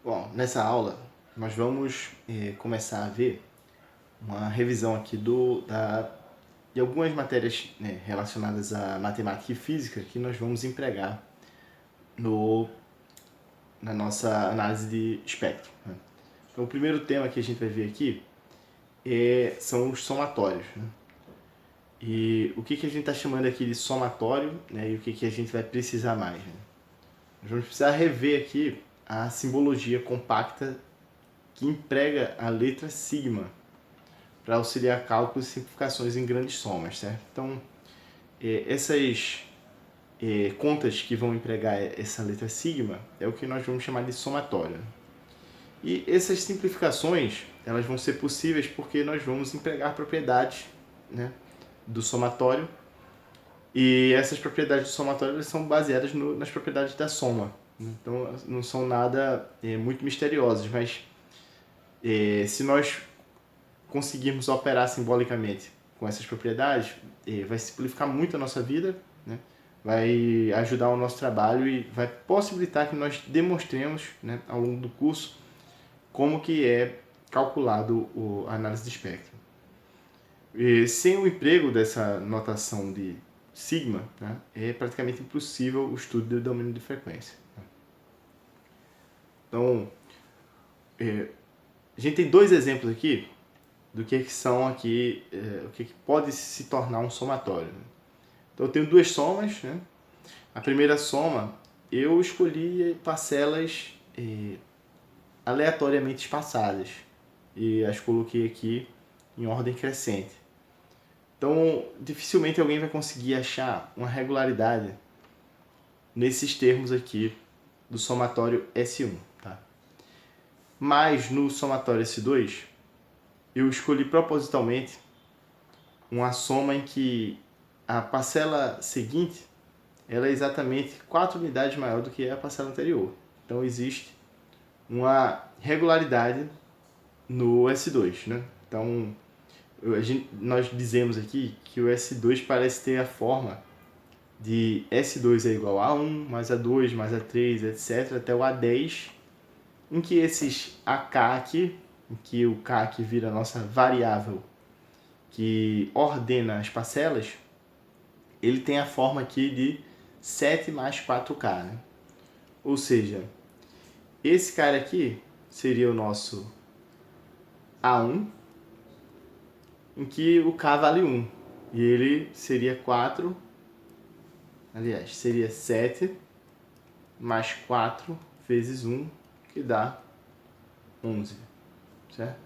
Bom, nessa aula nós vamos começar a ver uma revisão aqui de algumas matérias, né, relacionadas à matemática e física que nós vamos empregar no, na nossa análise de espectro, né? Então, o primeiro tema que a gente vai ver aqui são os somatórios, né? E o que a gente está chamando aqui de somatório, né, e o que a gente vai precisar mais, né? Nós vamos precisar rever aqui a simbologia compacta que emprega a letra sigma para auxiliar cálculos e simplificações em grandes somas, certo? Então, essas contas que vão empregar essa letra sigma é o que nós vamos chamar de somatório. E essas simplificações elas vão ser possíveis porque nós vamos empregar propriedades, né, do somatório, e essas propriedades do somatório elas são baseadas nas propriedades da soma. Então, não são nada muito misteriosas, mas se nós conseguirmos operar simbolicamente com essas propriedades, vai simplificar muito a nossa vida, né? Vai ajudar o nosso trabalho e vai possibilitar que nós demonstremos, né, ao longo do curso como que é calculado a análise de espectro. E sem o emprego dessa notação de sigma, né, é praticamente impossível o estudo do domínio de frequência. Então, a gente tem dois exemplos aqui do que são aqui, o que pode se tornar um somatório. Então eu tenho duas somas, né? A primeira soma, eu escolhi parcelas aleatoriamente espaçadas e as coloquei aqui em ordem crescente. Então, dificilmente alguém vai conseguir achar uma regularidade nesses termos aqui do somatório S1, tá? Mas no somatório S2, eu escolhi propositalmente uma soma em que a parcela seguinte ela é exatamente 4 unidades maior do que a parcela anterior. Então existe uma regularidade no S2, né? Então nós dizemos aqui que o S2 parece ter a forma de S2 é igual a 1, mais A2, mais A3, etc., até o A10, em que esses AK aqui, em que o K aqui vira a nossa variável que ordena as parcelas, ele tem a forma aqui de 7 mais 4K, né? Ou seja, esse cara aqui seria o nosso A1, em que o K vale 1. E ele seria 4, aliás, seria 7 mais 4 vezes 1, que dá 11, certo?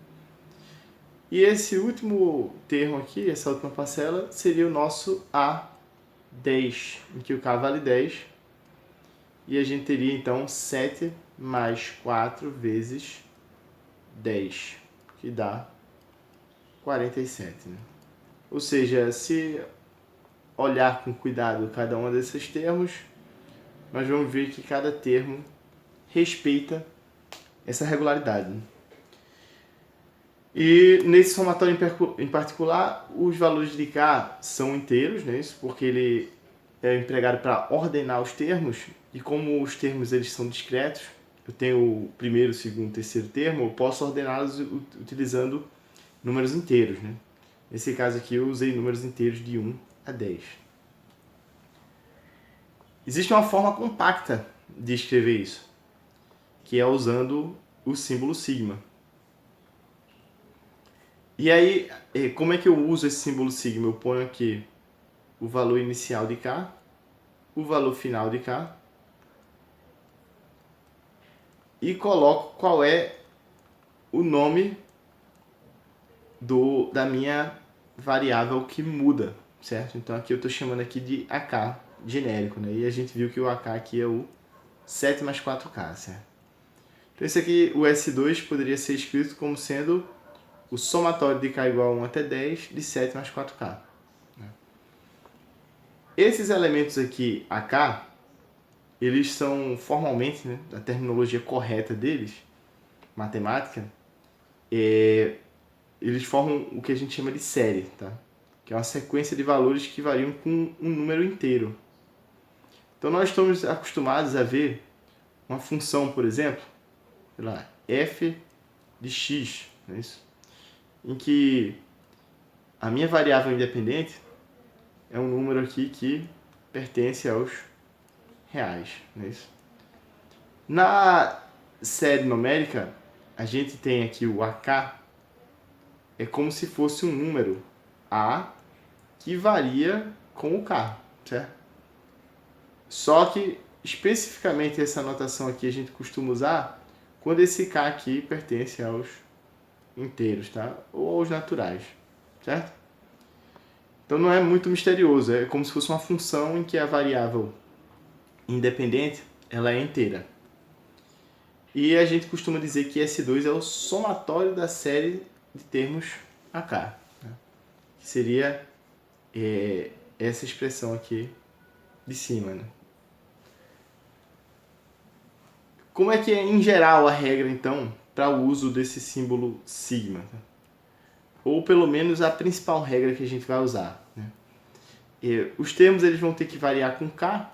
E esse último termo aqui, essa última parcela, seria o nosso A10, em que o K vale 10. E a gente teria então 7 mais 4 vezes 10, que dá 47. Né? Ou seja, se olhar com cuidado cada um desses termos, nós vamos ver que cada termo respeita essa regularidade. Né? E nesse somatório em particular, os valores de K são inteiros, né? Isso porque ele é empregado para ordenar os termos, e como os termos eles são discretos, eu tenho o primeiro, segundo, terceiro termo, eu posso ordená-los utilizando números inteiros, né? Nesse caso aqui eu usei números inteiros de 1 a 10. Existe uma forma compacta de escrever isso, que é usando o símbolo sigma. E aí, como é que eu uso esse símbolo sigma? Eu ponho aqui o valor inicial de K, o valor final de K, e coloco qual é o nome da minha variável que muda, certo? Então aqui eu estou chamando aqui de AK genérico, né? E a gente viu que o AK aqui é o 7 mais 4K, certo? Então esse aqui, o S2, poderia ser escrito como sendo o somatório de K igual a 1 até 10 de 7 mais 4K. Esses elementos aqui, AK, eles são formalmente, né, a terminologia correta deles, matemática, eles formam o que a gente chama de série, tá? Que é uma sequência de valores que variam com um número inteiro. Então nós estamos acostumados a ver uma função, por exemplo, sei lá, f de x, não é isso? Em que a minha variável independente é um número aqui que pertence aos reais, não é isso? Na série numérica, a gente tem aqui o AK, é como se fosse um número A que varia com o K, certo? Só que, especificamente, essa notação aqui a gente costuma usar quando esse K aqui pertence aos inteiros, tá? Ou aos naturais, certo? Então não é muito misterioso, é como se fosse uma função em que a variável independente ela é inteira. E a gente costuma dizer que S2 é o somatório da série de termos AK, né? Que seria essa expressão aqui de cima, né? Como é que é, em geral, a regra, então, para o uso desse símbolo sigma? Ou, pelo menos, a principal regra que a gente vai usar, né? Os termos eles vão ter que variar com K,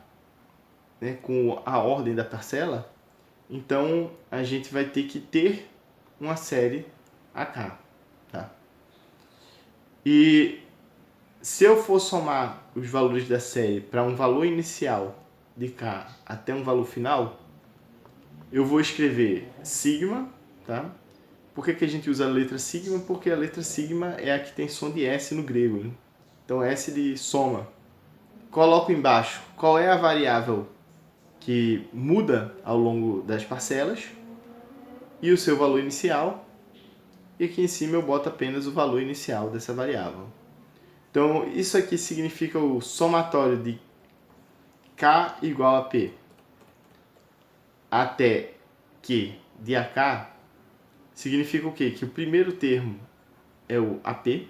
né, com a ordem da parcela. Então, a gente vai ter que ter uma série AK. Tá? E se eu for somar os valores da série para um valor inicial de K até um valor final, eu vou escrever sigma, tá? Por que a gente usa a letra sigma? Porque a letra sigma é a que tem som de S no grego, né? Então S de soma. Coloco embaixo qual é a variável que muda ao longo das parcelas e o seu valor inicial. E aqui em cima eu boto apenas o valor inicial dessa variável. Então isso aqui significa o somatório de K igual a P até Q de AK. Significa o quê? Que o primeiro termo é o AP,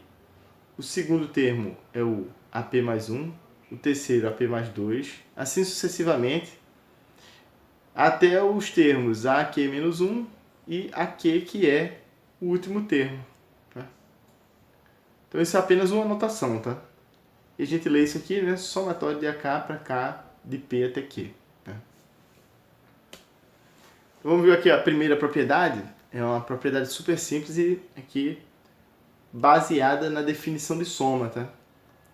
o segundo termo é o AP mais 1, o terceiro AP mais 2, assim sucessivamente, até os termos AQ menos 1 e AQ, que é o último termo. Tá? Então isso é apenas uma anotação, tá? E a gente lê isso aqui, né? Somatório de AK para K, de P até Q. Tá? Então, vamos ver aqui a primeira propriedade. É uma propriedade super simples e aqui baseada na definição de soma, tá?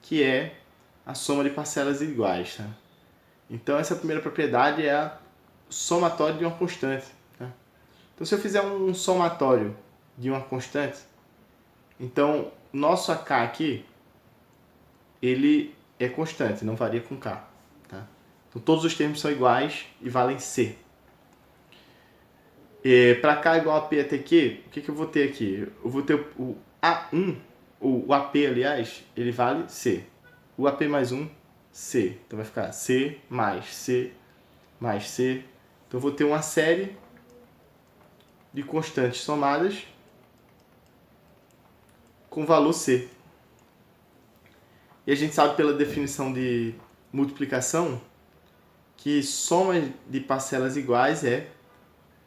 Que é a soma de parcelas iguais. Tá? Então essa primeira propriedade é a somatório de uma constante. Tá? Então se eu fizer um somatório de uma constante, então nosso AK aqui, ele é constante, não varia com K. Tá? Então todos os termos são iguais e valem C. Para K igual a P até Q, o que eu vou ter aqui? Eu vou ter o A1, o AP, aliás, ele vale C. O AP mais 1, C. Então vai ficar C mais C mais C. Então eu vou ter uma série de constantes somadas com valor C. E a gente sabe pela definição de multiplicação que soma de parcelas iguais é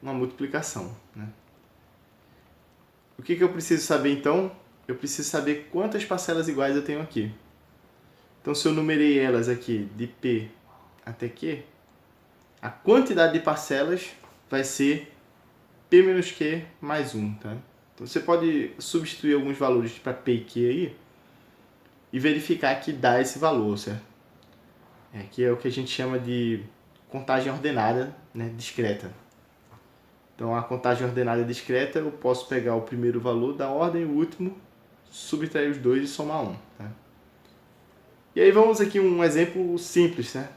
uma multiplicação. Né? O que eu preciso saber então? Eu preciso saber quantas parcelas iguais eu tenho aqui. Então se eu numerei elas aqui de P até Q, a quantidade de parcelas vai ser P menos Q mais 1. Tá? Então você pode substituir alguns valores para P e Q aí e verificar que dá esse valor, certo? Que é o que a gente chama de contagem ordenada, né, discreta. Então a contagem ordenada discreta, eu posso pegar o primeiro valor da ordem, o último, subtrair os dois e somar 1. Tá? E aí vamos aqui um exemplo simples, né?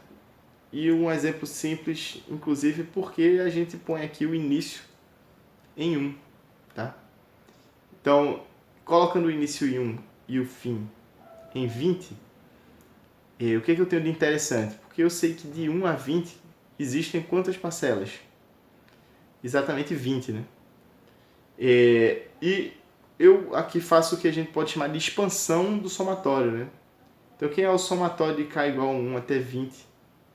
E um exemplo simples, inclusive, porque a gente põe aqui o início em 1. Tá? Então, colocando o início em 1 e o fim em 20, o que eu tenho de interessante? Porque eu sei que de 1 a 20 existem quantas parcelas? Exatamente 20, né? E eu aqui faço o que a gente pode chamar de expansão do somatório, né? Então, quem é o somatório de K igual a 1 até 20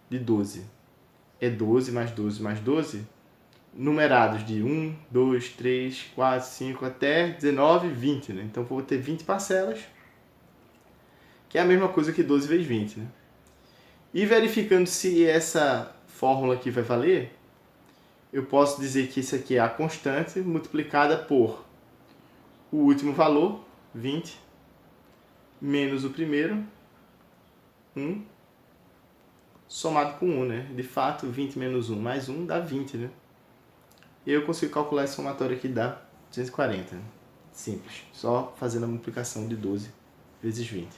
de 12? É 12 mais 12 mais 12, numerados de 1, 2, 3, 4, 5 até 19, 20, né? Então, vou ter 20 parcelas, que é a mesma coisa que 12 vezes 20, né? E verificando se essa fórmula aqui vai valer, eu posso dizer que isso aqui é a constante multiplicada por o último valor, 20, menos o primeiro, 1, somado com 1, né? De fato, 20 menos 1 mais 1 dá 20, né? E eu consigo calcular esse somatório aqui, dá 240. Simples, só fazendo a multiplicação de 12 vezes 20.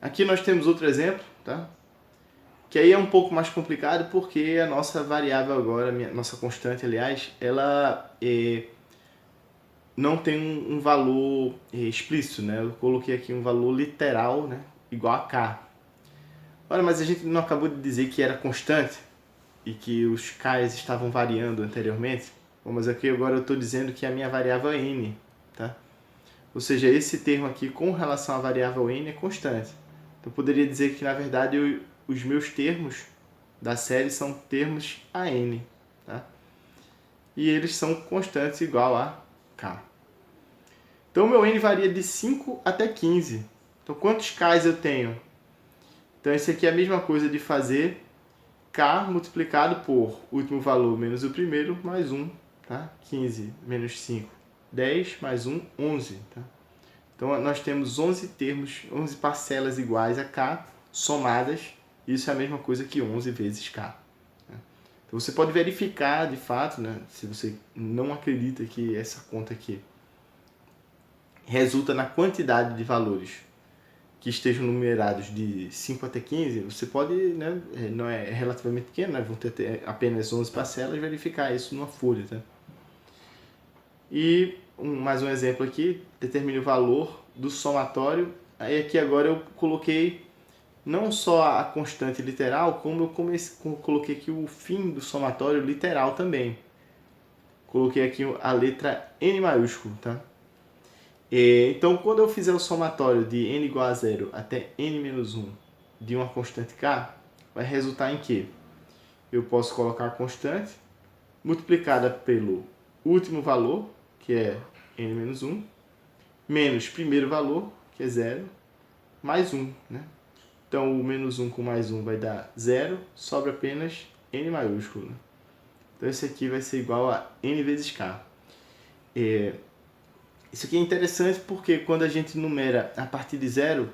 Aqui nós temos outro exemplo, tá? Que aí é um pouco mais complicado porque a nossa variável agora, nossa constante, aliás, ela não tem um valor explícito, né? Eu coloquei aqui um valor literal, né? Igual a k. Olha, mas a gente não acabou de dizer que era constante e que os k's estavam variando anteriormente? Bom, mas aqui agora eu estou dizendo que a minha variável é n, tá? Ou seja, esse termo aqui com relação à variável n é constante. Então eu poderia dizer que, na verdade, os meus termos da série são termos a n, tá? E eles são constantes igual a k. Então o meu n varia de 5 até 15. Então quantos k's eu tenho? Então esse aqui é a mesma coisa de fazer k multiplicado por último valor menos o primeiro mais 1, tá? 15 menos 5, 10 mais 1, 11, tá? Então nós temos 11 termos, 11 parcelas iguais a k somadas. Isso é a mesma coisa que 11 vezes k. Então você pode verificar de fato, né, se você não acredita que essa conta aqui resulta na quantidade de valores que estejam numerados de 5 até 15, você pode, né, não é relativamente pequeno, né, vão ter apenas 11 parcelas, verificar isso numa folha. Tá? E mais um exemplo aqui, determine o valor do somatório. Aí aqui agora eu coloquei não só a constante literal, como eu coloquei aqui o fim do somatório literal também. Coloquei aqui a letra N maiúsculo, tá? Então, quando eu fizer o somatório de n igual a 0 até n menos 1 de uma constante k, vai resultar em que eu posso colocar a constante multiplicada pelo último valor, que é n menos 1, menos primeiro valor, que é 0, mais 1, né? Então, o menos 1 com mais 1 vai dar 0, sobra apenas n maiúsculo. Né? Então, esse aqui vai ser igual a n vezes k. Isso aqui é interessante porque quando a gente numera a partir de 0,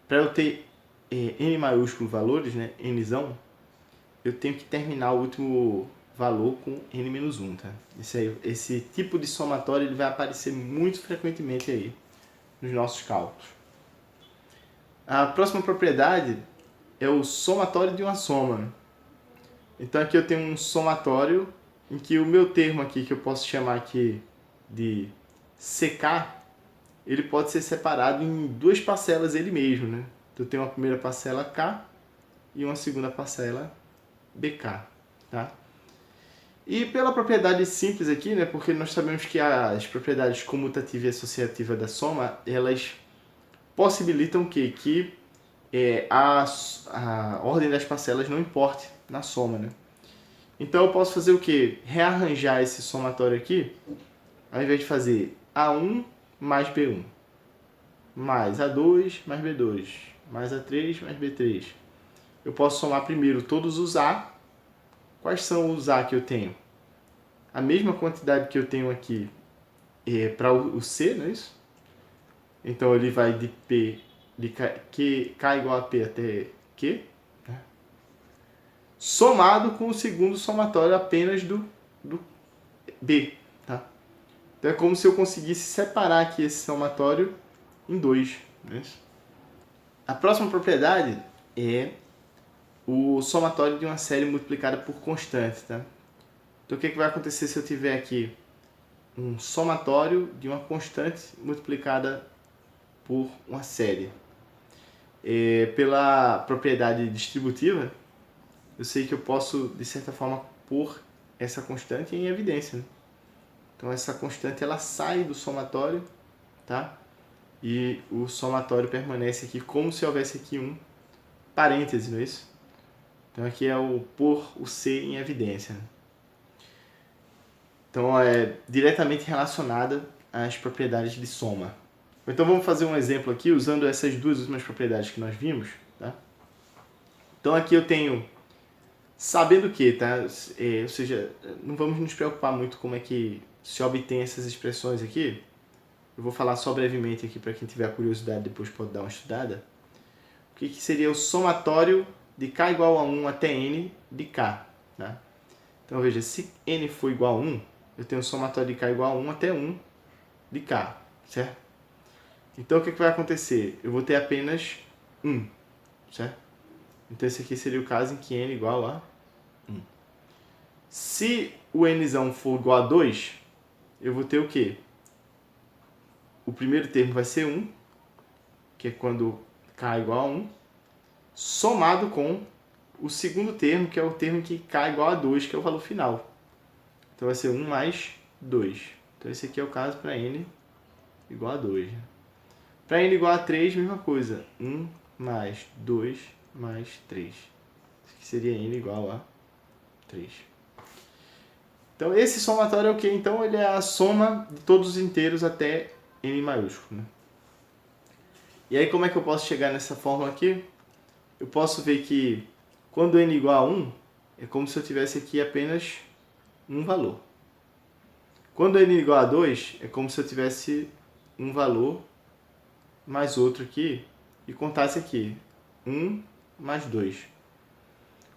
para eu ter n maiúsculo valores, né, nzão, eu tenho que terminar o último valor com n menos 1. Tá? Esse tipo de somatório ele vai aparecer muito frequentemente aí nos nossos cálculos. A próxima propriedade é o somatório de uma soma. Então aqui eu tenho um somatório em que o meu termo aqui, que eu posso chamar aqui de CK, ele pode ser separado em duas parcelas ele mesmo, né? Então eu tenho uma primeira parcela K e uma segunda parcela BK, tá? E pela propriedade simples aqui, né? Porque nós sabemos que as propriedades comutativa e associativa da soma, elas possibilitam que a ordem das parcelas não importe na soma, né? Então eu posso fazer o quê? Rearranjar esse somatório aqui, ao invés de fazer A1 mais B1, mais A2 mais B2, mais A3 mais B3. Eu posso somar primeiro todos os A. Quais são os A que eu tenho? A mesma quantidade que eu tenho aqui para o C, não é isso? Então ele vai de P, de K igual a P até Q, né? Somado com o segundo somatório apenas do B. Tá? Então é como se eu conseguisse separar aqui esse somatório em dois. Né? A próxima propriedade é o somatório de uma série multiplicada por constante. Tá? Então o que vai acontecer se eu tiver aqui um somatório de uma constante multiplicada por uma série? Pela propriedade distributiva, eu sei que eu posso, de certa forma, pôr essa constante em evidência. Né? Então essa constante ela sai do somatório, tá? E o somatório permanece aqui como se houvesse aqui um parêntese, não é isso? Então aqui é o pôr o C em evidência. Né? Então é diretamente relacionada às propriedades de soma. Então vamos fazer um exemplo aqui usando essas duas últimas propriedades que nós vimos. Tá? Então aqui eu tenho Sabendo que, tá? Ou seja, não vamos nos preocupar muito como é que se obtém essas expressões aqui. Eu vou falar só brevemente aqui para quem tiver curiosidade, depois pode dar uma estudada. O que seria o somatório de k igual a 1 até n de k, tá? Então veja, se n for igual a 1, eu tenho o somatório de k igual a 1 até 1 de k, certo? Então o que vai acontecer? Eu vou ter apenas 1, certo? Então esse aqui seria o caso em que n igual a 1. Se o nzão for igual a 2, eu vou ter o quê? O primeiro termo vai ser 1, que é quando k é igual a 1, somado com o segundo termo, que é o termo que k é igual a 2, que é o valor final. Então vai ser 1 mais 2. Então esse aqui é o caso para n igual a 2. Para n igual a 3, mesma coisa. 1 mais 2 mais 3. Isso aqui seria n igual a 3. Então esse somatório é o que? Então ele é a soma de todos os inteiros até n maiúsculo, né? E aí como é que eu posso chegar nessa fórmula aqui? Eu posso ver que quando n igual a 1, é como se eu tivesse aqui apenas um valor. Quando n igual a 2, é como se eu tivesse um valor mais outro aqui e contasse aqui 1 mais 2.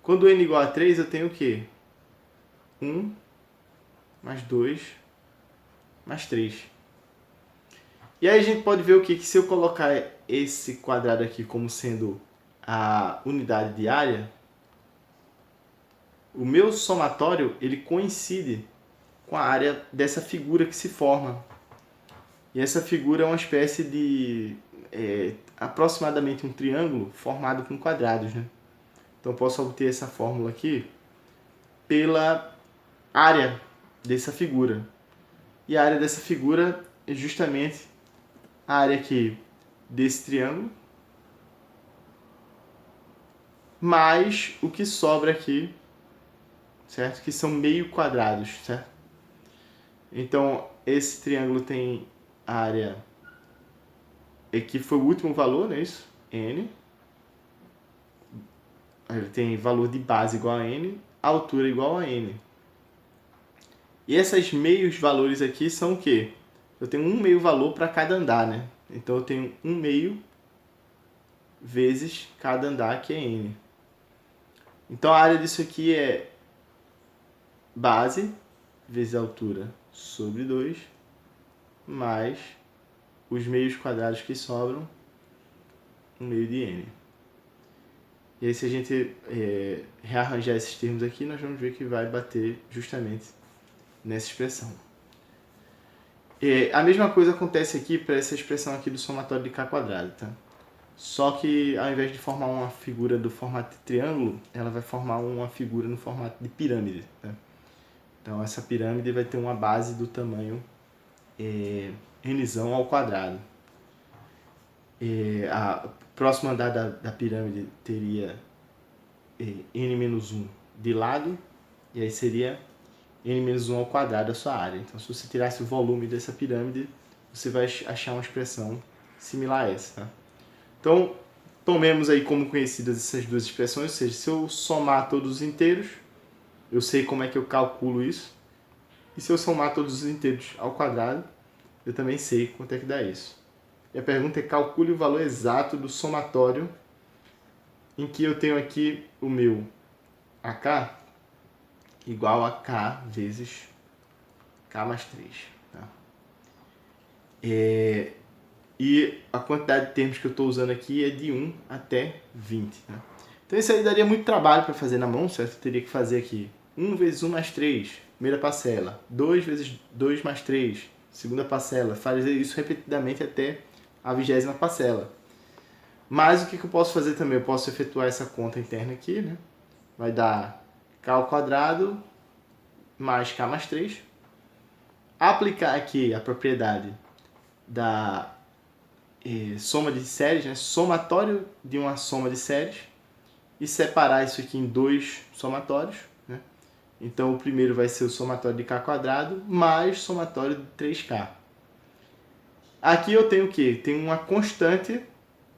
Quando n igual a 3, eu tenho o quê? 1 mais 2 mais 3. E aí a gente pode ver o quê? Que se eu colocar esse quadrado aqui como sendo a unidade de área, o meu somatório ele coincide com a área dessa figura que se forma. E essa figura é uma espécie de aproximadamente um triângulo formado com quadrados, né? Então eu posso obter essa fórmula aqui pela área dessa figura. E a área dessa figura é justamente a área aqui desse triângulo mais o que sobra aqui, certo? Que são meio quadrados, certo? Então esse triângulo tem a área que foi o último valor, não é isso? N. Ele tem valor de base igual a N, altura igual a N. E esses meios valores aqui são o quê? Eu tenho um meio valor para cada andar, né? Então eu tenho um meio vezes cada andar, que é N. Então a área disso aqui é base vezes altura sobre 2, mais os meios quadrados que sobram, um meio de N. E aí se a gente rearranjar esses termos aqui, nós vamos ver que vai bater justamente nessa expressão. A mesma coisa acontece aqui para essa expressão aqui do somatório de k quadrado, tá? Só que ao invés de formar uma figura do formato de triângulo, ela vai formar uma figura no formato de pirâmide, tá? Então essa pirâmide vai ter uma base do tamanho nzão ao quadrado. A próximo andar da pirâmide teria n-1 de lado, e aí seria n-1 ao quadrado a sua área. Então se você tirasse o volume dessa pirâmide, você vai achar uma expressão similar a essa, tá? Então tomemos aí como conhecidas essas duas expressões, ou seja, se eu somar todos os inteiros, eu sei como é que eu calculo isso. E se eu somar todos os inteiros ao quadrado, eu também sei quanto é que dá isso. E a pergunta é: calcule o valor exato do somatório, em que eu tenho aqui o meu AK igual a K vezes K mais 3. Tá? E a quantidade de termos que eu estou usando aqui é de 1 até 20. Tá? Então isso aí daria muito trabalho para fazer na mão, certo? Eu teria que fazer aqui 1 vezes 1 mais 3, primeira parcela. 2 vezes 2 mais 3, segunda parcela. Fazer isso repetidamente até a 20ª parcela. Mas o que eu posso fazer também? Eu posso efetuar essa conta interna aqui, né? Vai dar k ao quadrado mais k mais 3. Aplicar aqui a propriedade da soma de séries, né? Somatório de uma soma de séries. E separar isso aqui em dois somatórios, né? Então o primeiro vai ser o somatório de k quadrado mais somatório de 3k. Aqui eu tenho o quê? Tenho uma constante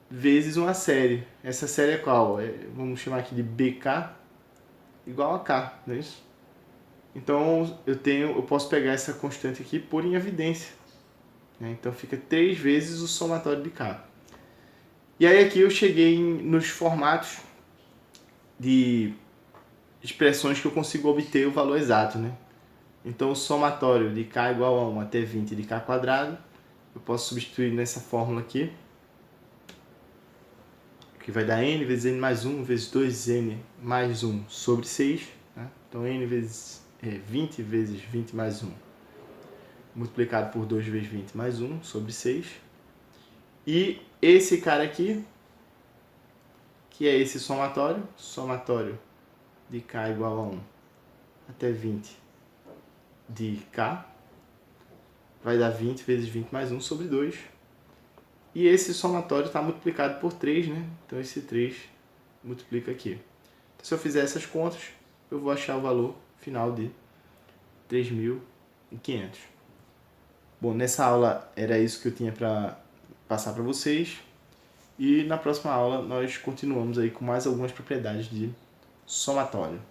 vezes uma série. Essa série é qual? Vamos chamar aqui de BK. igual a K, não é isso? Então eu posso pegar essa constante aqui e pôr em evidência, né? Então fica 3 vezes o somatório de K. E aí aqui eu cheguei nos formatos de expressões que eu consigo obter o valor exato, né? Então o somatório de K igual a 1 até 20 de K quadrado, eu posso substituir nessa fórmula aqui, que vai dar n vezes n mais 1 vezes 2n mais 1 sobre 6. Né? Então n vezes 20 vezes 20 mais 1 multiplicado por 2 vezes 20 mais 1 sobre 6. E esse cara aqui, que é esse somatório de K igual a 1 até 20 de K, vai dar 20 vezes 20 mais 1 sobre 2. E esse somatório está multiplicado por 3, né? Então esse 3 multiplica aqui. Então, se eu fizer essas contas, eu vou achar o valor final de 3.500. Bom, nessa aula era isso que eu tinha para passar para vocês. E na próxima aula nós continuamos aí com mais algumas propriedades de somatório.